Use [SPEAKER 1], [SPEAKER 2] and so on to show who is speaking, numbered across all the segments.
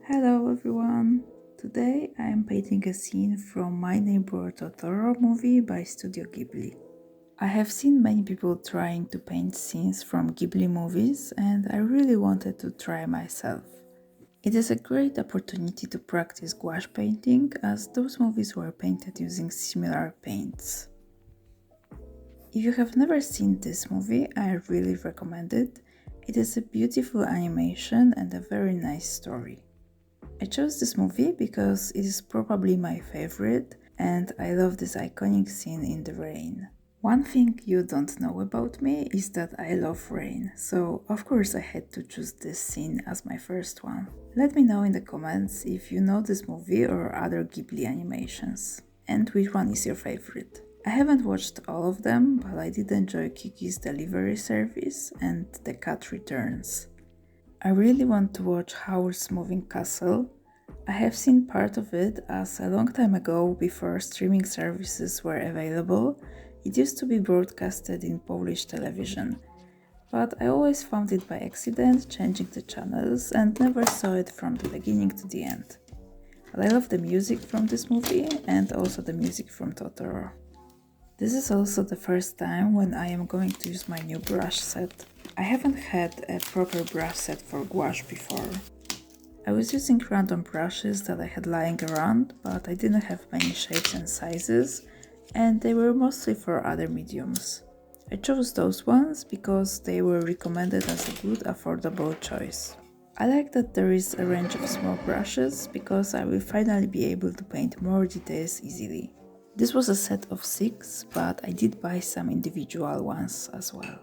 [SPEAKER 1] Hello everyone! Today I am painting a scene from My Neighbor Totoro movie by Studio Ghibli. I have seen many people trying to paint scenes from Ghibli movies and I really wanted to try myself. It is a great opportunity to practice gouache painting as those movies were painted using similar paints. If you have never seen this movie, I really recommend it. It is a beautiful animation and a very nice story. I chose this movie because it is probably my favorite and I love this iconic scene in the rain. One thing you don't know about me is that I love rain, so of course I had to choose this scene as my first one. Let me know in the comments if you know this movie or other Ghibli animations, and which one is your favorite. I haven't watched all of them, but I did enjoy Kiki's Delivery Service and The Cat Returns. I really want to watch Howl's Moving Castle. I have seen part of it as a long time ago, before streaming services were available, it used to be broadcasted in Polish television. But I always found it by accident, changing the channels, and never saw it from the beginning to the end. But I love the music from this movie and also the music from Totoro. This is also the first time when I am going to use my new brush set. I haven't had a proper brush set for gouache before. I was using random brushes that I had lying around, but I didn't have many shapes and sizes, and they were mostly for other mediums. I chose those ones because they were recommended as a good affordable choice. I like that there is a range of small brushes because I will finally be able to paint more details easily. This was a set of 6, but I did buy some individual ones as well.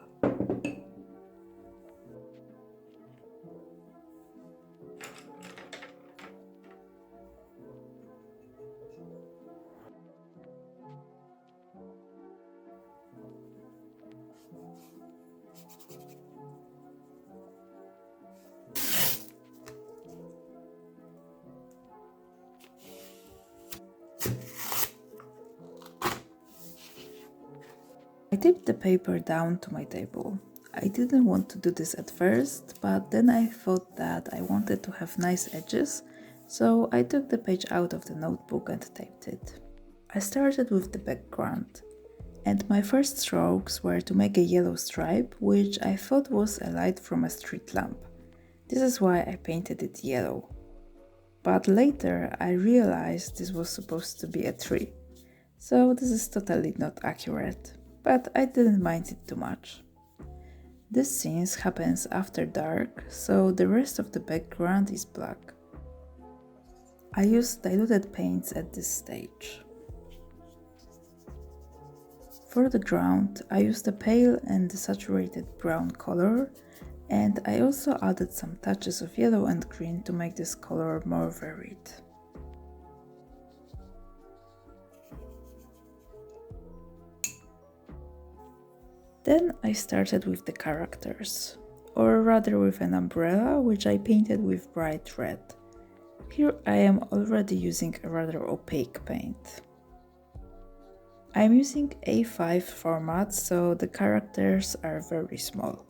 [SPEAKER 1] I taped the paper down to my table. I didn't want to do this at first, but then I thought that I wanted to have nice edges, so I took the page out of the notebook and taped it. I started with the background, and my first strokes were to make a yellow stripe, which I thought was a light from a street lamp. This is why I painted it yellow. But later I realized this was supposed to be a tree, so this is totally not accurate, but I didn't mind it too much. This scene happens after dark, so the rest of the background is black. I used diluted paints at this stage. For the ground, I used a pale and saturated brown color, and I also added some touches of yellow and green to make this color more varied. Then I started with the characters, or rather with an umbrella which I painted with bright red. Here I am already using a rather opaque paint. I'm using A5 format, so the characters are very small.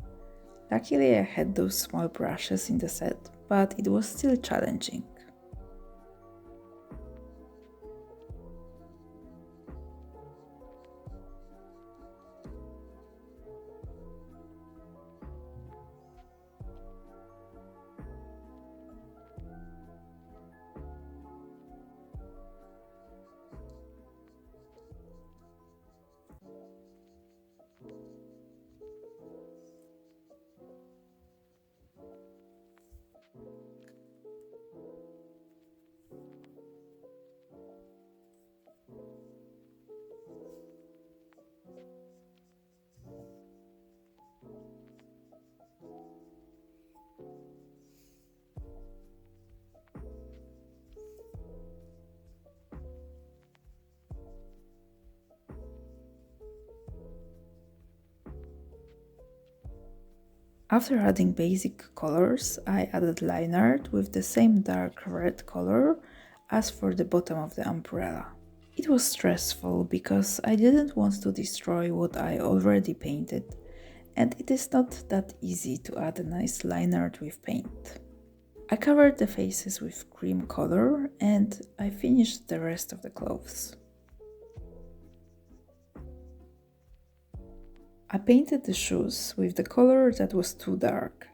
[SPEAKER 1] Luckily I had those small brushes in the set, but it was still challenging. After adding basic colors, I added line art with the same dark red color as for the bottom of the umbrella. It was stressful because I didn't want to destroy what I already painted, and it is not that easy to add a nice line art with paint. I covered the faces with cream color and I finished the rest of the clothes. I painted the shoes with the color that was too dark,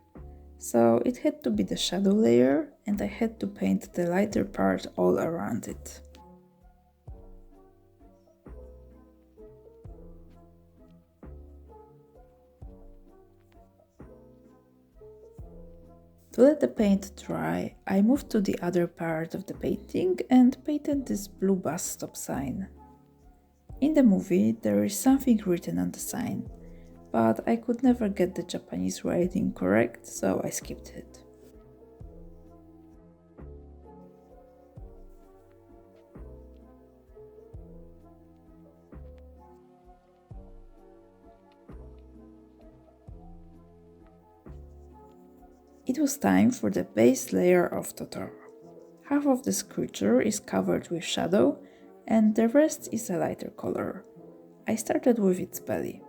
[SPEAKER 1] so it had to be the shadow layer and I had to paint the lighter part all around it. To let the paint dry, I moved to the other part of the painting and painted this blue bus stop sign. In the movie, there is something written on the sign, but I could never get the Japanese writing correct, so I skipped it. It was time for the base layer of Totoro. Half of this creature is covered with shadow and the rest is a lighter color. I started with its belly.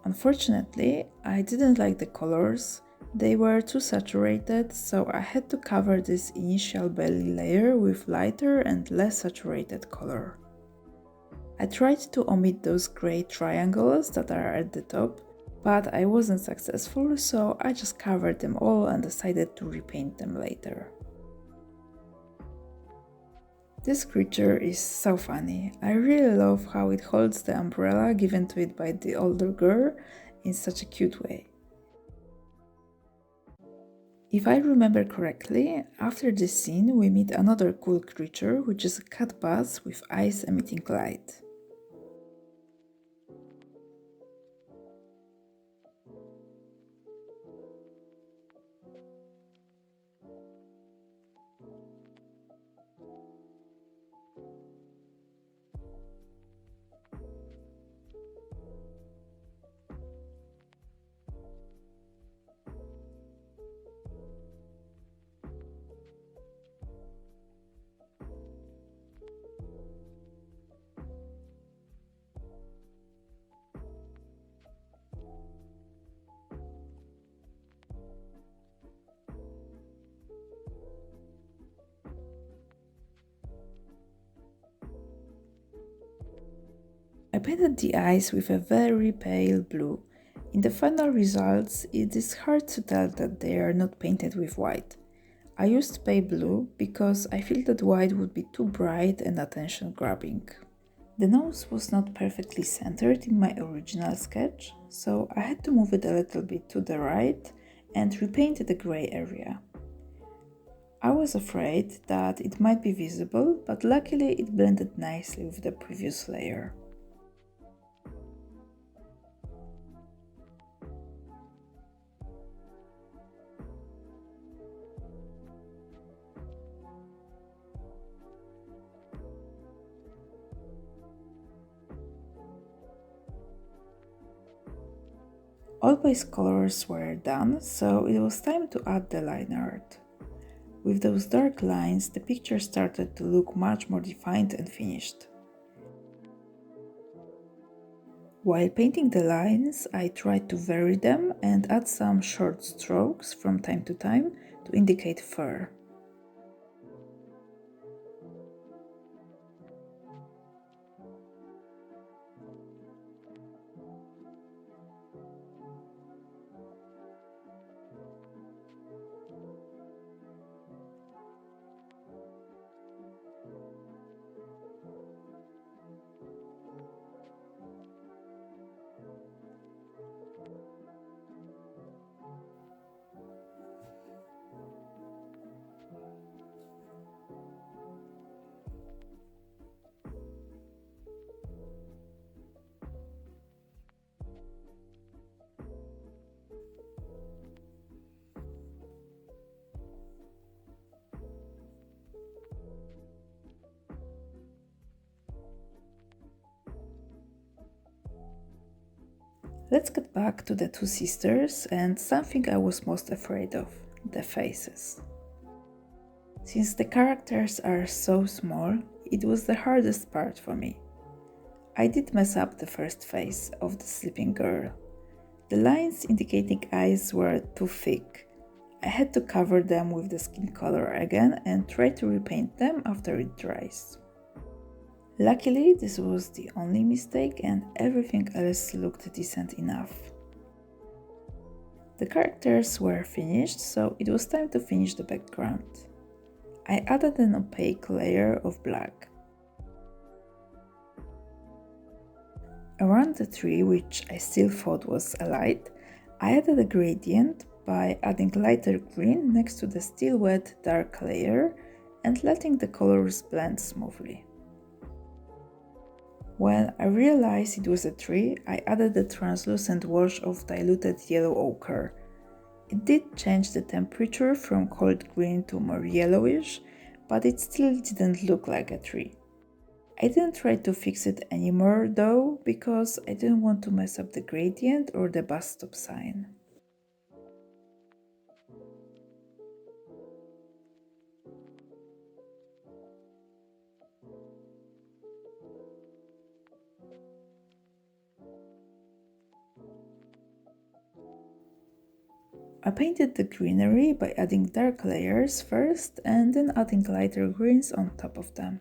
[SPEAKER 1] Unfortunately, I didn't like the colors. They were too saturated, so I had to cover this initial belly layer with lighter and less saturated color. I tried to omit those gray triangles that are at the top, but I wasn't successful, so I just covered them all and decided to repaint them later. This creature is so funny. I really love how it holds the umbrella given to it by the older girl in such a cute way. If I remember correctly, after this scene we meet another cool creature, which is a cat bus with eyes emitting light. I painted the eyes with a very pale blue. In the final results, it is hard to tell that they are not painted with white. I used pale blue because I feel that white would be too bright and attention-grabbing. The nose was not perfectly centered in my original sketch, so I had to move it a little bit to the right and repaint the gray area. I was afraid that it might be visible, but luckily it blended nicely with the previous layer. All base colors were done, so it was time to add the line art. With those dark lines, the picture started to look much more defined and finished. While painting the lines, I tried to vary them and add some short strokes from time to time to indicate fur. Let's get back to the two sisters and something I was most afraid of, the faces. Since the characters are so small, it was the hardest part for me. I did mess up the first face of the sleeping girl. The lines indicating eyes were too thick. I had to cover them with the skin color again and try to repaint them after it dries. Luckily, this was the only mistake and everything else looked decent enough. The characters were finished, so it was time to finish the background. I added an opaque layer of black. Around the tree, which I still thought was a light, I added a gradient by adding lighter green next to the still wet dark layer and letting the colors blend smoothly. When I realized it was a tree, I added a translucent wash of diluted yellow ochre. It did change the temperature from cold green to more yellowish, but it still didn't look like a tree. I didn't try to fix it anymore though, because I didn't want to mess up the gradient or the bus stop sign. I painted the greenery by adding dark layers first and then adding lighter greens on top of them.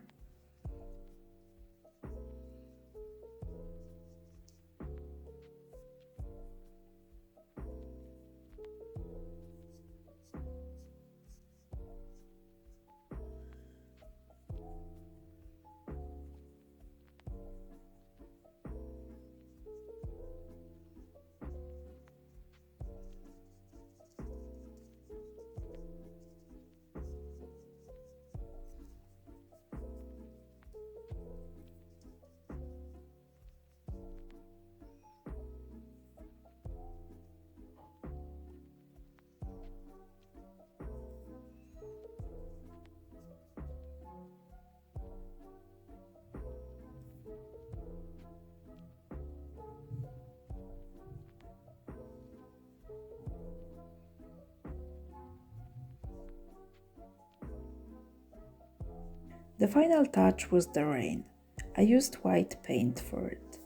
[SPEAKER 1] The final touch was the rain. I used white paint for it.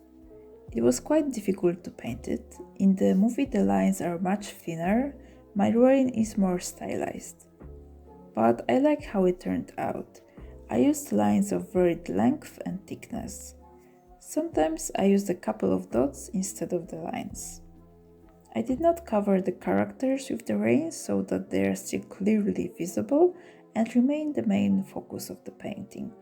[SPEAKER 1] It was quite difficult to paint it. In the movie the lines are much thinner, my drawing is more stylized. But I like how it turned out. I used lines of varied length and thickness. Sometimes I used a couple of dots instead of the lines. I did not cover the characters with the rain so that they are still clearly visible and remain the main focus of the painting.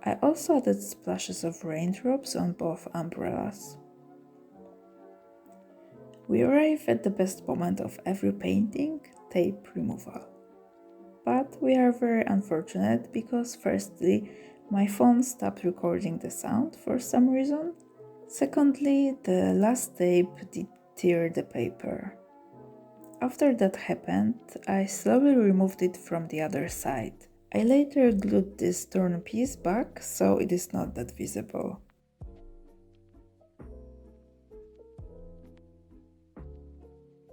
[SPEAKER 1] I also added splashes of raindrops on both umbrellas. We arrive at the best moment of every painting, tape removal. But we are very unfortunate because firstly, my phone stopped recording the sound for some reason. Secondly, the last tape did tear the paper. After that happened, I slowly removed it from the other side. I later glued this torn piece back so it is not that visible.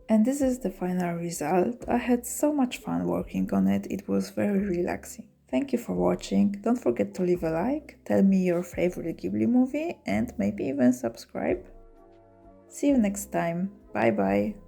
[SPEAKER 1] And this is the final result. I had so much fun working on it, it was very relaxing. Thank you for watching, don't forget to leave a like, tell me your favorite Ghibli movie and maybe even subscribe. See you next time, bye bye!